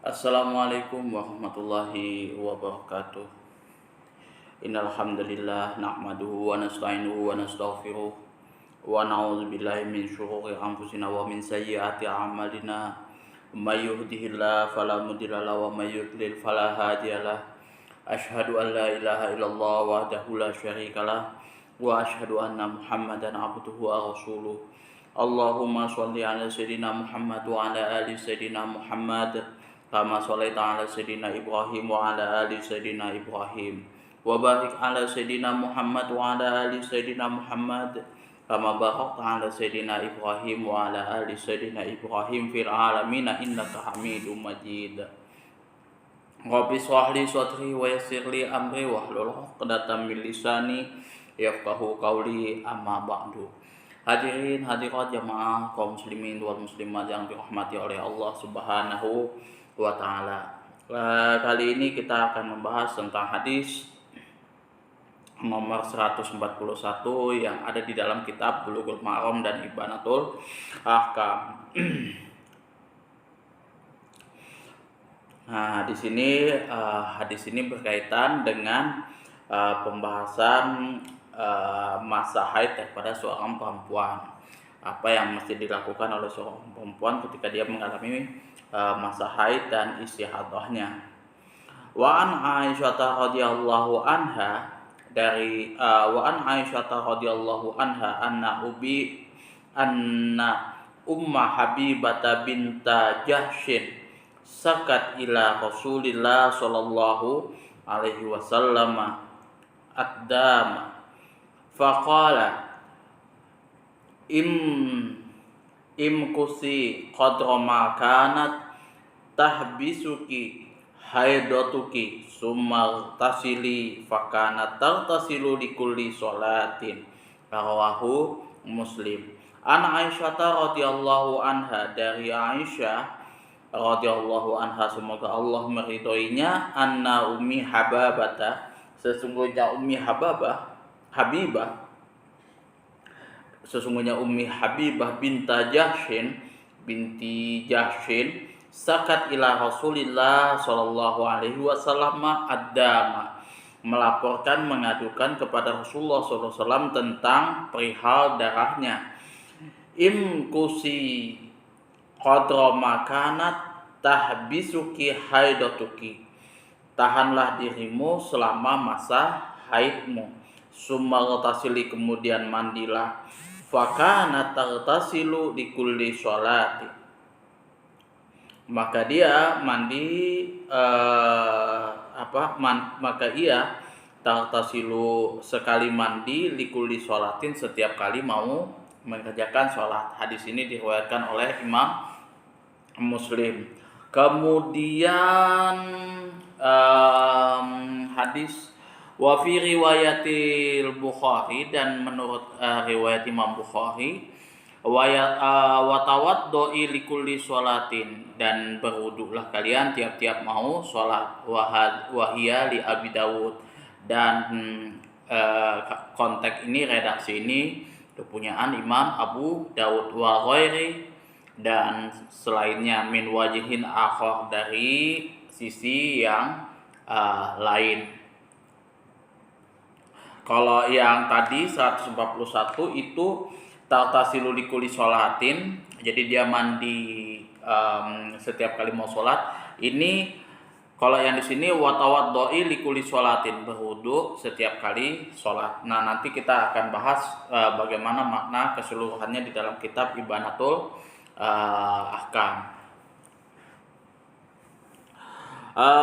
Assalamualaikum warahmatullahi wabarakatuh. Innal hamdalillah nahmaduhu wa nasta'inuhu wa nastaghfiruh wa na'udzu billahi min syururi anfusina wa min sayyiati a'malina. May yahdihillahu fala mudilla lahu wa may yudlil fala hadiyalah. Asyhadu an la ilaha illallah wahdahu la syarikalah wa asyhadu anna Muhammadan abduhu wa rasuluh. Allahumma shalli ala sayyidina Muhammad wa ala ali sayyidina Muhammad kama sholaita ala sayyidina Ibrahim wa ala ali sayyidina Ibrahim wa barik ala sayyidina Muhammad wa ala ali sayyidina Muhammad kama barakta ala sayyidina Ibrahim wa ala ali sayyidina Ibrahim fil alamin innaka Hamidum Majid. Rabbi shrah li sadri wa yassir li amri wahlul 'uqdatam min lisani yafqahu qawli, amma ba'du. Hadirin hadirat jamaah kaum muslimin wal muslimat yang dirahmati oleh Allah Subhanahu wa ta'ala. Kali ini kita akan membahas tentang hadis nomor 141 yang ada di dalam kitab Bulughul Maram dan Ibanatul Ahkam. Nah, di sini hadis ini berkaitan dengan pembahasan masa haid daripada seorang perempuan. Apa yang mesti dilakukan oleh seorang perempuan ketika dia mengalami masa haid dan istihadahnya. Wa an Aisyah radhiyallahu anha dari wa an Aisyah radhiyallahu anha anna Umma Habibah binta Jahsyin sakat ila Rasulillah sallallahu alaihi wasallam ad-dama faqala imkusi qadra ma kanat tahbisuki haidatuki summa tasili fakana tartasilu likulli sholatin, rawahu Muslim. An Aisyah radhiyallahu anha, dari Aisyah radhiyallahu anha, semoga Allah meridhoinya, anna ummi Hababah, sesungguhnya ummi Habibah binti Jahsyin sakat ila Rasulillah sallallahu alaihi wasallam ad-dama, melaporkan, mengadukan kepada Rasulullah sallallahu alaihi wasallam tentang perihal darahnya. Imkusi qadra makanat tahbisuki haidatuki, tahanlah dirimu selama masa haidmu. Summa tasili, kemudian mandilah. Fakana tartasilu likulli sholati, maka dia mandi maka ia tartasilu, sekali mandi, likulli sholatin, setiap kali mau mengerjakan sholat. Hadis ini diriwayatkan oleh Imam Muslim. Kemudian hadis wa fi riwayatil Bukhari, dan menurut riwayat Imam Bukhari, wa tawaddu'i likulli sholatin, dan berwuduklah kalian tiap-tiap mau sholat. Wahia li Abi Dawud, dan konteks ini, redaksi ini kepunyaan Imam Abu Dawud, wa ghairi, dan selainnya, min wajihin akhar, dari sisi yang lain. Kalau yang tadi 141 itu tartasilu likulli sholatin, jadi dia mandi setiap kali mau sholat. Ini kalau yang di sini watawaddo'i likulli sholatin, berwudu setiap kali sholat. Nah, nanti kita akan bahas bagaimana makna keseluruhannya di dalam kitab Ibanatul Ahkam.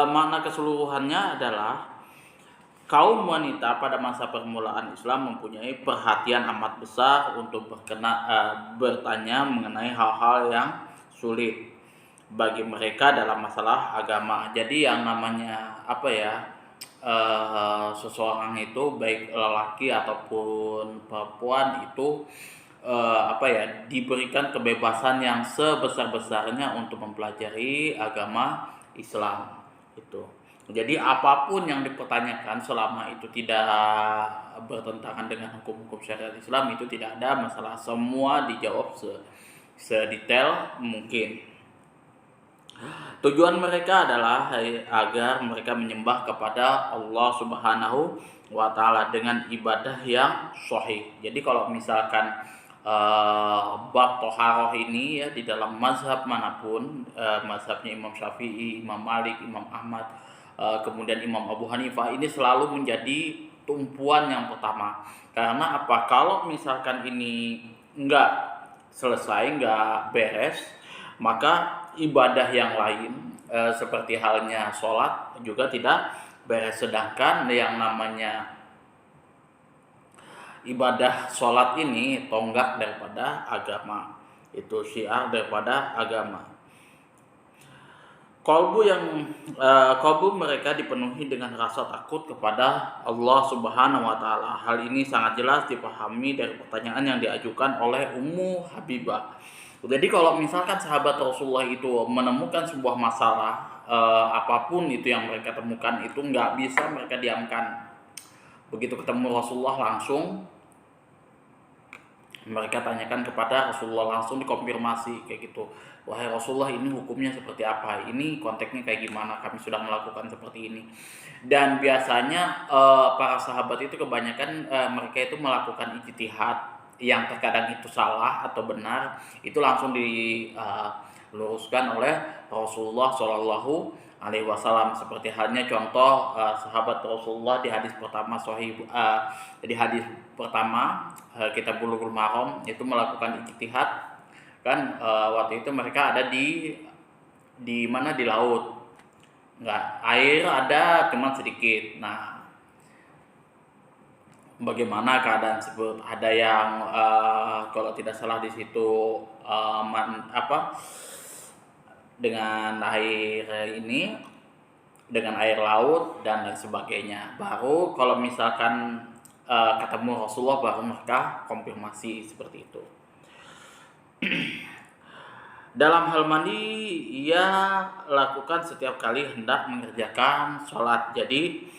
Makna keseluruhannya adalah kaum wanita pada masa permulaan Islam mempunyai perhatian amat besar untuk bertanya mengenai hal-hal yang sulit bagi mereka dalam masalah agama. Jadi yang namanya seseorang itu, baik lelaki ataupun perempuan, itu diberikan kebebasan yang sebesar-besarnya untuk mempelajari agama Islam itu. Jadi apapun yang dipertanyakan, selama itu tidak bertentangan dengan hukum-hukum syariat Islam, itu tidak ada masalah. Semua dijawab sedetail mungkin. Tujuan mereka adalah agar mereka menyembah kepada Allah Subhanahu wa taala dengan ibadah yang sahih. Jadi kalau misalkan bab toharoh ini ya di dalam mazhab manapun, mazhabnya Imam Syafi'i, Imam Malik, Imam Ahmad, kemudian Imam Abu Hanifah, ini selalu menjadi tumpuan yang pertama. Karena apa? Kalau misalkan ini enggak selesai, nggak beres, maka ibadah yang lain seperti halnya sholat juga tidak beres. Sedangkan yang namanya ibadah sholat ini tonggak daripada agama, itu syiar daripada agama. Kalbu mereka dipenuhi dengan rasa takut kepada Allah Subhanahu wa taala. Hal ini sangat jelas dipahami dari pertanyaan yang diajukan oleh Ummu Habibah. Jadi kalau misalkan sahabat Rasulullah itu menemukan sebuah masalah, apapun itu yang mereka temukan itu nggak bisa mereka diamkan. Begitu ketemu Rasulullah langsung mereka tanyakan kepada Rasulullah, langsung dikonfirmasi kayak gitu. Wahai Rasulullah, ini hukumnya seperti apa? Ini konteksnya kayak gimana? Kami sudah melakukan seperti ini. Dan biasanya para sahabat itu kebanyakan mereka itu melakukan ijtihad yang terkadang itu salah atau benar, itu langsung diluruskan oleh Rasulullah Shallallahu Alaihi Wasallam. Seperti halnya contoh sahabat Rasulullah di hadis pertama di hadis pertama kitab Bulughul Maram itu melakukan ijtihad kan, waktu itu mereka ada di mana, di laut, nggak, air ada cuman sedikit. Nah, bagaimana keadaan tersebut? Ada yang kalau tidak salah di situ dengan air ini, dengan air laut dan lain sebagainya. Baru kalau misalkan ketemu Rasulullah, baru mereka konfirmasi seperti itu. Dalam hal mandi, ia lakukan setiap kali hendak mengerjakan sholat. Jadi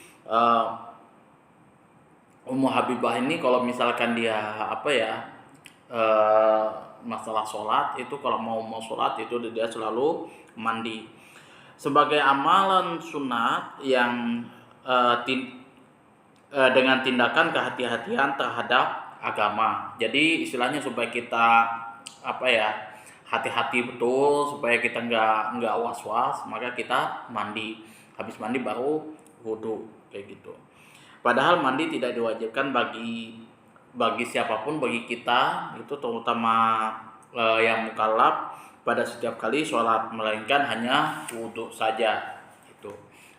Ummu Habibah ini kalau misalkan dia masalah sholat itu, kalau mau sholat itu dia selalu mandi sebagai amalan sunat yang dengan tindakan kehati-hatian terhadap agama. Jadi istilahnya supaya kita hati-hati betul, supaya kita nggak was-was, maka kita mandi. Habis mandi baru wudhu kayak gitu. Padahal mandi tidak diwajibkan bagi siapapun, bagi kita itu terutama yang mukallaf pada setiap kali sholat, melainkan hanya wudhu saja itu.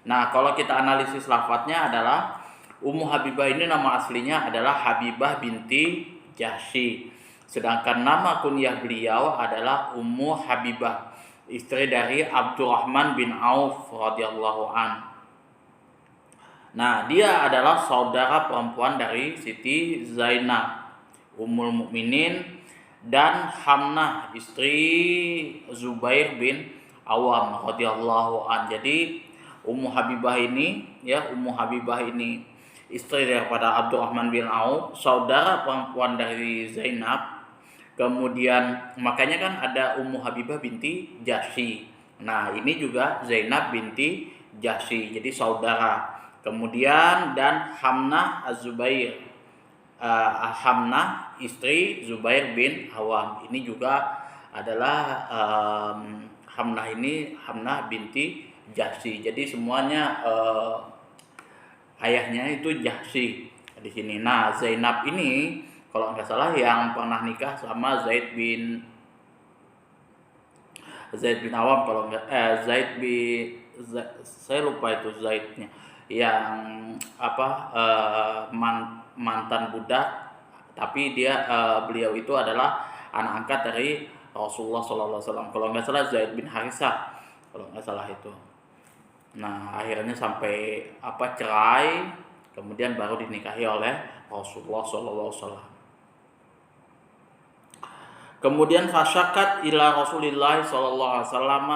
Nah, kalau kita analisis lafadznya adalah Ummu Habibah ini nama aslinya adalah Habibah binti Jahsy. Sedangkan nama kunyah beliau adalah Ummu Habibah, istri dari Abdurrahman bin Auf radhiyallahu an. Nah, dia adalah saudara perempuan dari Siti Zainab, Ummul Mukminin, dan Hamnah, istri Zubair bin Awam radhiyallahu an. Jadi Ummu Habibah ini istri daripada Abdurrahman bin Auf, saudara perempuan dari Zainab. Kemudian makanya kan ada Ummu Habibah binti Jahsy. Nah, ini juga Zainab binti Jahsy, jadi saudara. Kemudian dan Hamnah Az-Zubair, Hamnah istri Zubair bin Awam, ini juga adalah Hamnah binti Jahsy. Jadi semuanya ayahnya itu Jahsy di sini. Nah, Zainab ini kalau nggak salah yang pernah nikah sama Zaid bin Awam, kalau nggak saya lupa itu Zaidnya, yang mantan budak, tapi beliau itu adalah anak angkat dari Rasulullah SAW. Kalau nggak salah Zaid bin Harisah, kalau nggak salah itu. Nah, akhirnya sampai cerai, kemudian baru dinikahi oleh Rasulullah SAW. Kemudian fasyakat ila Rasulillah SAW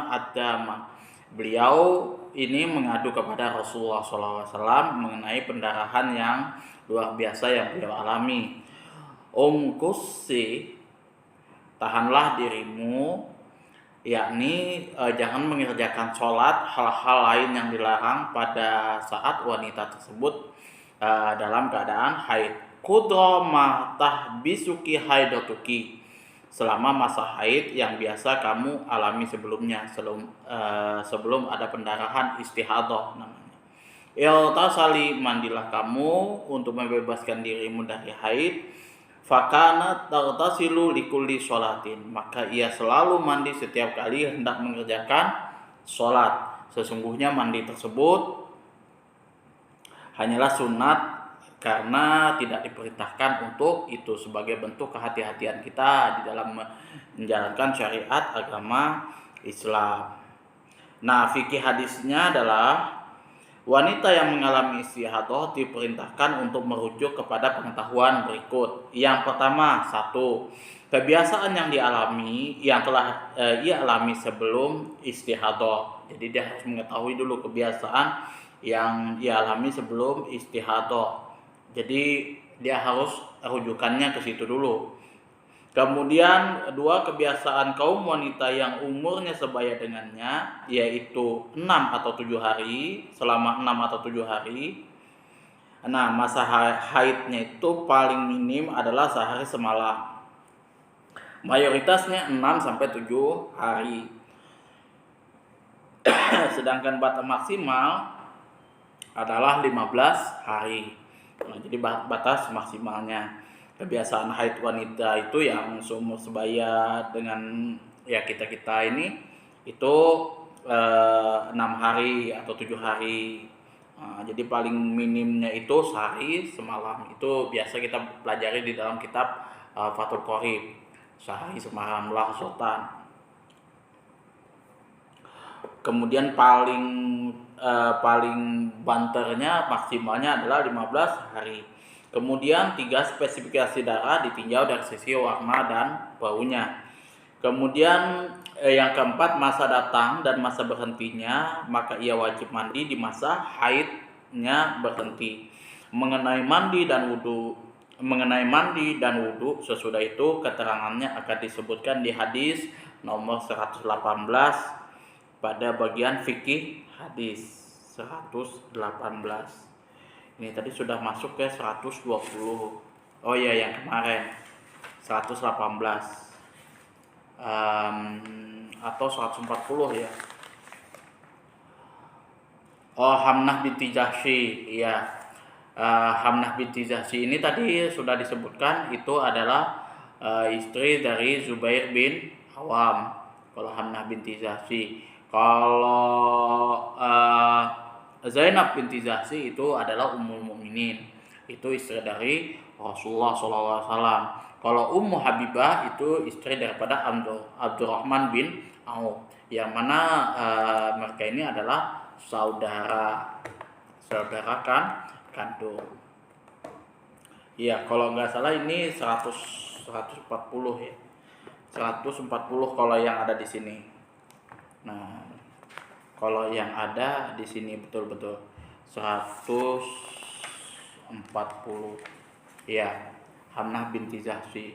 ad-dama. Beliau ini mengadu kepada Rasulullah SAW mengenai pendarahan yang luar biasa yang beliau alami. Umkusi, tahanlah dirimu, yakni jangan mengerjakan sholat hal-hal lain yang dilarang pada saat wanita tersebut dalam keadaan haid. Qudra ma tahbisuki haidatuki, selama masa haid yang biasa kamu alami sebelumnya, sebelum ada pendarahan istihadah namanya. Iltasali, mandilah kamu untuk membebaskan dirimu dari haid. Fakana tartasilu likulli sholatin, maka ia selalu mandi setiap kali hendak mengerjakan sholat. Sesungguhnya mandi tersebut hanyalah sunat karena tidak diperintahkan untuk itu, sebagai bentuk kehati-hatian kita di dalam menjalankan syariat agama Islam. Nah, fikih hadisnya adalah wanita yang mengalami istihadah diperintahkan untuk merujuk kepada pengetahuan berikut. Yang pertama, 1. Kebiasaan yang dialami yang telah ia alami sebelum istihadah. Jadi dia harus mengetahui dulu kebiasaan yang ia alami sebelum istihadah. Jadi dia harus rujukannya ke situ dulu. Kemudian 2, kebiasaan kaum wanita yang umurnya sebaya dengannya, yaitu 6 atau 7 hari, selama 6 atau 7 hari. Nah, masa haidnya itu paling minim adalah sehari semalam. Mayoritasnya 6 sampai 7 hari. Sedangkan batas maksimal adalah 15 hari. Nah, jadi batas maksimalnya. Kebiasaan haid wanita itu yang seumur sebaya dengan ya kita ini itu 6 hari atau 7 hari. Jadi paling minimnya itu sehari semalam. Itu biasa kita pelajari di dalam kitab Fathul Qorib, sehari semalam lah sultan. Kemudian paling banternya maksimalnya adalah 15 hari. Kemudian 3, spesifikasi darah ditinjau dari sisi warna dan baunya. Kemudian yang keempat, masa datang dan masa berhentinya, maka ia wajib mandi di masa haidnya berhenti. Mengenai mandi dan wudu sesudah itu keterangannya akan disebutkan di hadis nomor 118 pada bagian fikih hadis 118. Ini tadi sudah masuk ke 120. Oh iya, yang kemarin 118 atau 140 ya. Oh, Hamnah binti Jahsy. Iya. Hamnah binti Jahsy ini tadi sudah disebutkan, itu adalah istri dari Zubair bin Awam. Kalau Hamnah binti Jahsy. Kalau Zainab binti Jahsy itu adalah Ummul Mukminin, itu istri dari Rasulullah SAW. Kalau Ummu Habibah itu istri daripada Abdurrahman bin Auf, yang mana mereka ini adalah saudara kandung. Ya, kalau nggak salah ini 140 ya, 140 kalau yang ada di sini. Nah, kalau yang ada di sini betul-betul 140. Ya, Hamnah binti Jahsy.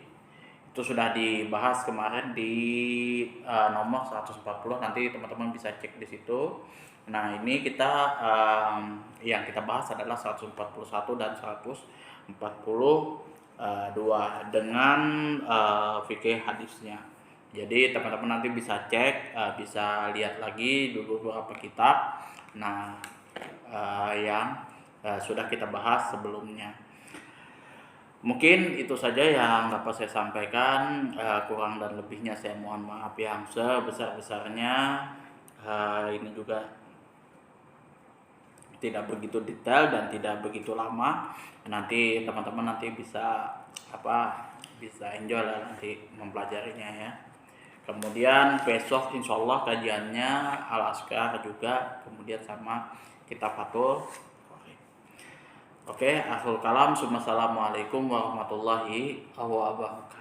Itu sudah dibahas kemarin di nomor 140. Nanti teman-teman bisa cek di situ. Nah, ini kita yang kita bahas adalah 141 dan 142 dengan fikih hadisnya. Jadi teman-teman nanti bisa cek, bisa lihat lagi dulu beberapa kitab. Nah, yang sudah kita bahas sebelumnya. Mungkin itu saja yang dapat saya sampaikan. Kurang dan lebihnya saya mohon maaf yang sebesar-besarnya. Ini juga tidak begitu detail dan tidak begitu lama. Nanti teman-teman nanti bisa enjoy lah nanti mempelajarinya ya. Kemudian besok insya Allah kajiannya Al-Askar juga, kemudian sama kitab Fathul. Oke, akhirul kalam. Assalamualaikum warahmatullahi wabarakatuh.